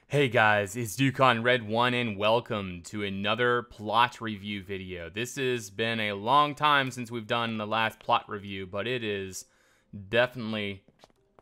Hey guys, it's Duke-On Red 1 and welcome to another plot review video. This has been a long time since we've done the last plot review, but it is definitely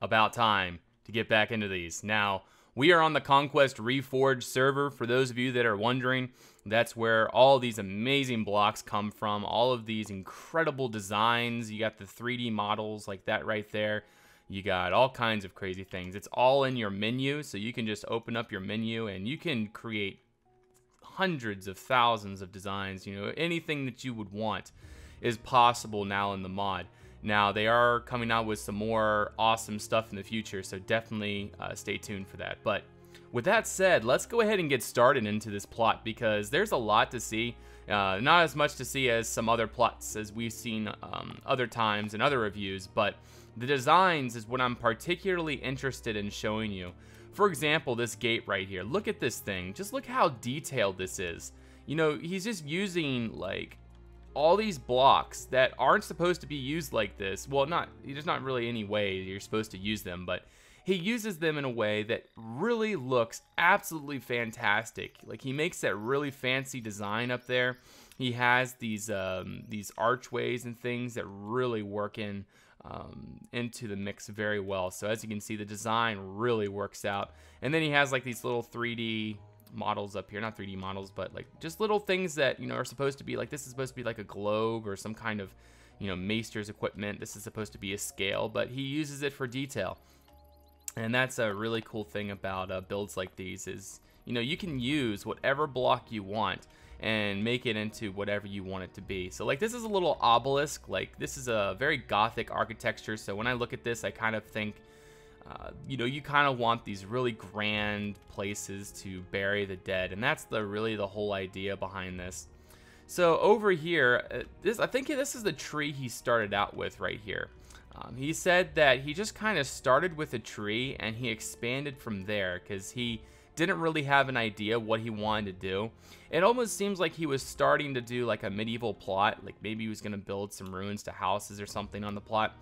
about time to get back into these. Now, we are on the Conquest Reforged server. For those of you that are wondering, that's where all these amazing blocks come from. All of these incredible designs. You got the 3D models like that right there. You got all kinds of crazy things. It's all in your menu, so you can just open up your menu and you can create hundreds of thousands of designs. You know, anything that you would want is possible now in the mod. Now, they are coming out with some more awesome stuff in the future, so definitely stay tuned for that. But with that said, let's go ahead and get started into this plot because there's a lot to see. Not as much to see as some other plots as we've seen other times in other reviews, but the designs is what I'm particularly interested in showing you. For example, this gate right here. Look at this thing. Just look how detailed this is. You know, he's just using like all these blocks that aren't supposed to be used like this. Well, there's not really any way you're supposed to use them, but he uses them in a way that really looks absolutely fantastic. Like he makes that really fancy design up there. He has these archways and things that really work into the mix very well. So as you can see, the design really works out. And then he has like these little 3D models up here, not 3D models, but like just little things that, you know, are supposed to be like, this is supposed to be like a globe or some kind of, you know, maester's equipment. This is supposed to be a scale, but he uses it for detail. And that's a really cool thing about builds like these is, you know, you can use whatever block you want and make it into whatever you want it to be. So like this is a little obelisk, like this is a very Gothic architecture. So when I look at this, I kind of think, you know, you kind of want these really grand places to bury the dead. And that's really the whole idea behind this. So over here, I think this is the tree he started out with right here. He said that he just kind of started with a tree and he expanded from there because he didn't really have an idea what he wanted to do. It almost seems like he was starting to do like a medieval plot, like maybe he was going to build some ruins to houses or something on the plot.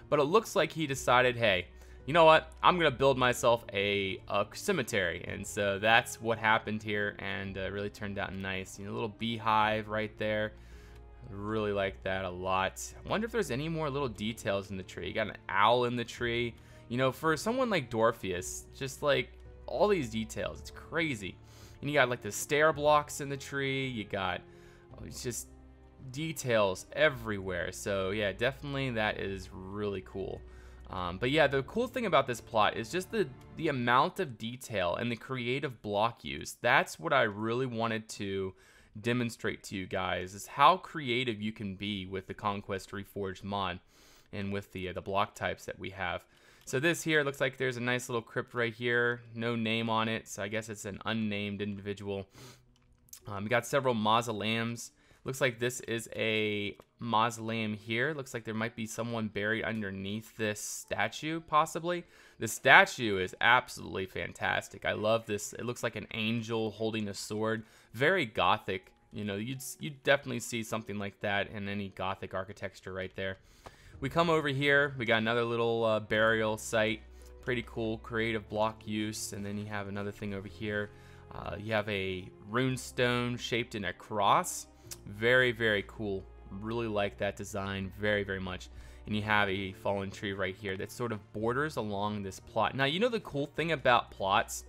But it looks like he decided, hey, you know what? I'm going to build myself a cemetery. And so that's what happened here, and really turned out nice. You know, a little beehive right there. Really like that a lot. I wonder if there's any more little details in the tree. You got an owl in the tree. You know, for someone like Dorpheus, just like all these details, it's crazy. And you got like the stair blocks in the tree. You got, it's just details everywhere. So yeah, definitely that is really cool. But yeah, the cool thing about this plot is just the amount of detail and the creative block use. That's what I really wanted to demonstrate to you guys, is how creative you can be with the Conquest Reforged mod and with the block types that we have. So this here looks like there's a nice little crypt right here, no name on it, so I guess it's an unnamed individual. We got several mausoleums. Looks like this is a mausoleum here. Looks like there might be someone buried underneath this statue, possibly. The statue is absolutely fantastic. I love this. It looks like an angel holding a sword. Very Gothic. You know, you'd definitely see something like that in any Gothic architecture right there. We come over here. We got another little burial site. Pretty cool, creative block use. And then you have another thing over here. You have a rune stone shaped in a cross. Very, very cool. Really like that design very, very much. And you have a fallen tree right here that sort of borders along this plot. Now, you know the cool thing about plots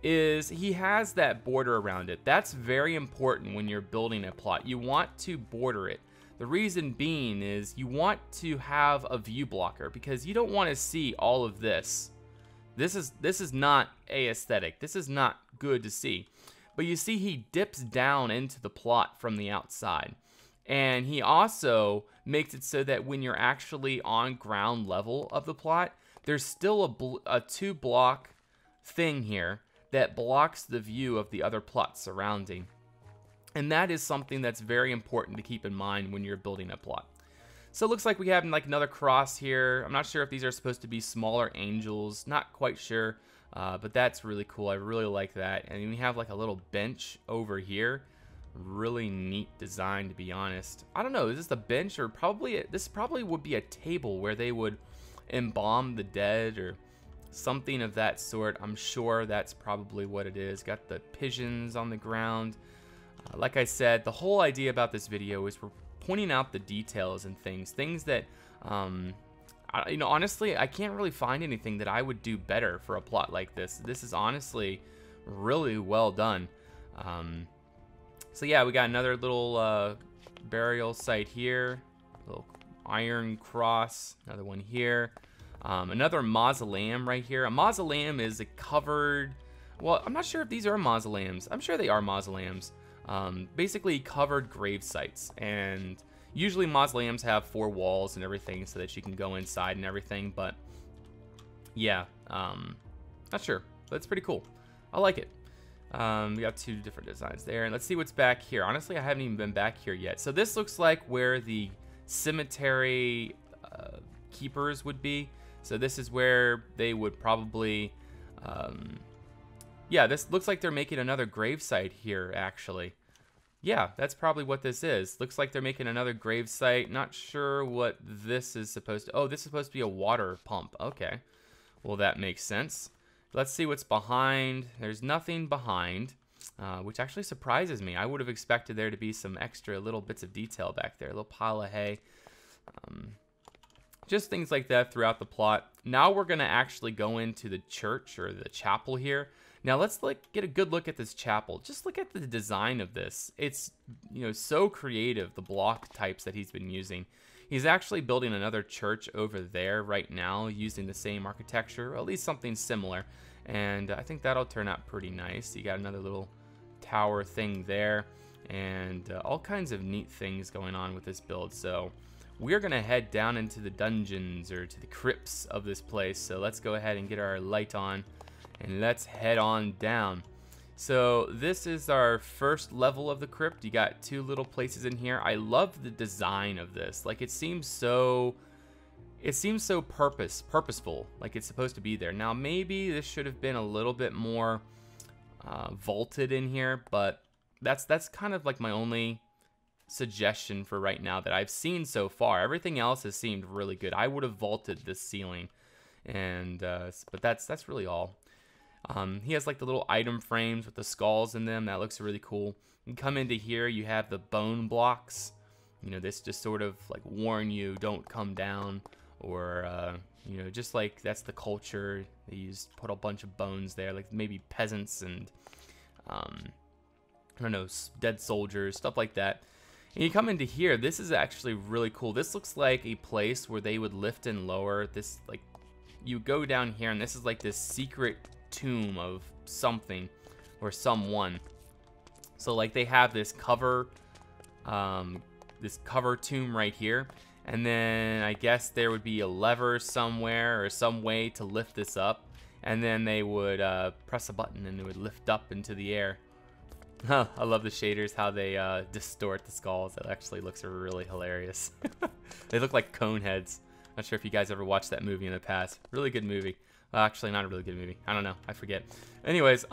is he has that border around it. That's very important when you're building a plot. You want to border it. The reason being is you want to have a view blocker because you don't want to see all of this. This is not aesthetic. This is not good to see. But you see he dips down into the plot from the outside. And he also makes it so that when you're actually on ground level of the plot, there's still a 2-block thing here that blocks the view of the other plots surrounding. And that is something that's very important to keep in mind when you're building a plot. So it looks like we have like another cross here. I'm not sure if these are supposed to be smaller angels. Not quite sure. But that's really cool. I really like that. And we have like a little bench over here. Really neat design, to be honest. I don't know, is this a bench or this probably would be a table where they would embalm the dead or something of that sort. I'm sure that's probably what it is. Got the pigeons on the ground. Like I said, the whole idea about this video is we're pointing out the details and things that, you know, honestly, I can't really find anything that I would do better for a plot like this. This is honestly really well done. So yeah, we got another little burial site here, little iron cross, another one here, another mausoleum right here. A mausoleum is a covered, well, I'm not sure if these are mausoleums. I'm sure they are mausoleums. Basically covered grave sites, and usually mausoleums have 4 walls and everything so that you can go inside and everything, but yeah, not sure, but it's pretty cool. I like it. We got 2 different designs there, and let's see what's back here. Honestly, I haven't even been back here yet. So this looks like where the cemetery keepers would be. So this is where they would probably, yeah, this looks like they're making another gravesite here, actually. Yeah, that's probably what this is. Looks like they're making another gravesite. Not sure what this is supposed to... Oh, this is supposed to be a water pump. Okay. Well, that makes sense. Let's see what's behind. There's nothing behind, which actually surprises me. I would have expected there to be some extra little bits of detail back there. A little pile of hay. Just things like that throughout the plot. Now we're going to actually go into the church or the chapel here. Now let's get a good look at this chapel. Just look at the design of this. It's, you know, so creative, the block types that he's been using. He's actually building another church over there right now using the same architecture, or at least something similar. And I think that'll turn out pretty nice. You got another little tower thing there, and all kinds of neat things going on with this build. So we're gonna head down into the dungeons or to the crypts of this place. So let's go ahead and get our light on and let's head on down. So this is our first level of the crypt. You got 2 little places in here. I love the design of this. Like, it seems so purposeful, like it's supposed to be there. Now maybe this should have been a little bit more vaulted in here, but that's kind of like my only suggestion for right now that I've seen so far. Everything else has seemed really good. I would have vaulted this ceiling, and but that's really all. He has like the little item frames with the skulls in them. That looks really cool. You come into here, you have the bone blocks. You know, this just sort of like warn you, don't come down, or you know, just like that's the culture. They put a bunch of bones there, like maybe peasants and I don't know, dead soldiers, stuff like that. And you come into here, this is actually really cool. This looks like a place where they would lift and lower. This, like, you go down here and this is like this secret tomb of something or someone. So like they have this cover tomb right here, and then I guess there would be a lever somewhere or some way to lift this up, and then they would press a button and it would lift up into the air. I love the shaders, how they distort the skulls. That actually looks really hilarious. They look like cone heads. Not sure if you guys ever watched that movie in the past. Really good movie. Well, actually, not a really good movie. I don't know. I forget. Anyways,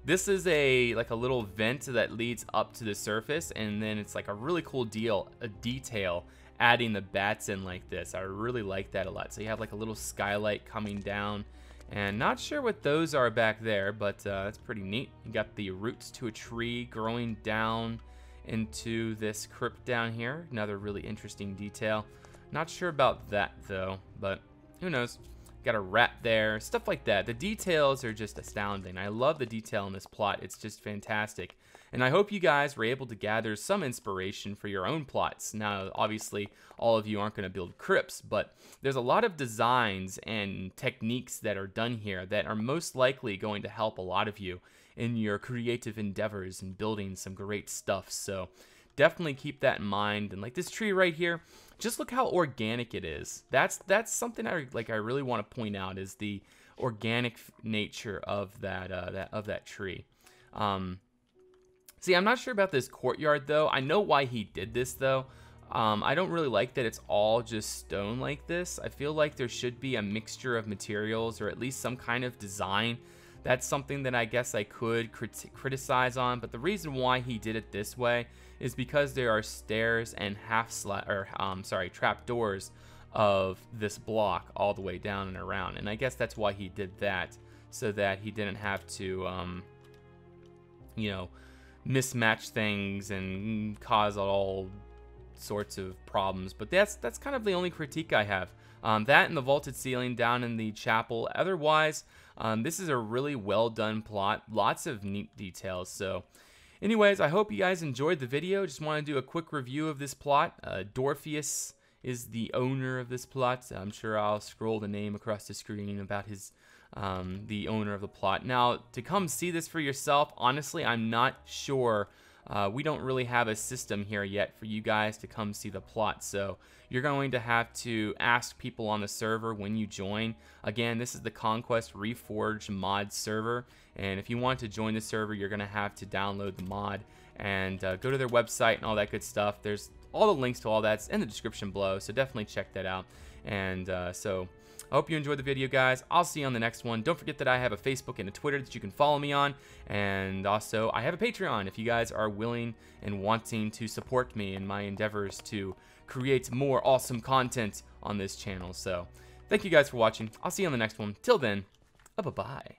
this is a little vent that leads up to the surface, and then it's like a really cool detail adding the bats in like this. I really like that a lot. So you have like a little skylight coming down, and not sure what those are back there, but that's pretty neat. You got the roots to a tree growing down into this crypt down here. Another really interesting detail. Not sure about that though, but who knows. Got a rat there, stuff like that. The details are just astounding. I love the detail in this plot. It's just fantastic. And I hope you guys were able to gather some inspiration for your own plots. Now, obviously, all of you aren't going to build crypts, but there's a lot of designs and techniques that are done here that are most likely going to help a lot of you in your creative endeavors and building some great stuff. So definitely keep that in mind. And like this tree right here, just look how organic it is. That's something I really want to point out, is the organic nature of that tree. See, I'm not sure about this courtyard though. I know why he did this though. I don't really like that it's all just stone like this. I feel like there should be a mixture of materials, or at least some kind of design. That's something that I guess I could criticize on, but the reason why he did it this way is because there are stairs and trap doors of this block all the way down and around, and I guess that's why he did that, so that he didn't have to you know, mismatch things and cause all sorts of problems. But that's kind of the only critique I have. That and the vaulted ceiling down in the chapel. Otherwise, this is a really well done plot. Lots of neat details. So anyways, I hope you guys enjoyed the video. Just want to do a quick review of this plot. Dorpheus is the owner of this plot. I'm sure I'll scroll the name across the screen about his the owner of the plot. Now, to come see this for yourself, honestly, I'm not sure. We don't really have a system here yet for you guys to come see the plot, so you're going to have to ask people on the server when you join. Again, this is the Conquest Reforged mod server, and if you want to join the server, you're going to have to download the mod and go to their website and all that good stuff. There's all the links to all that's in the description below, so definitely check that out. And so I hope you enjoyed the video, guys. I'll see you on the next one. Don't forget that I have a Facebook and a Twitter that you can follow me on. And also, I have a Patreon if you guys are willing and wanting to support me in my endeavors to create more awesome content on this channel. So, thank you guys for watching. I'll see you on the next one. Till then, bye-bye.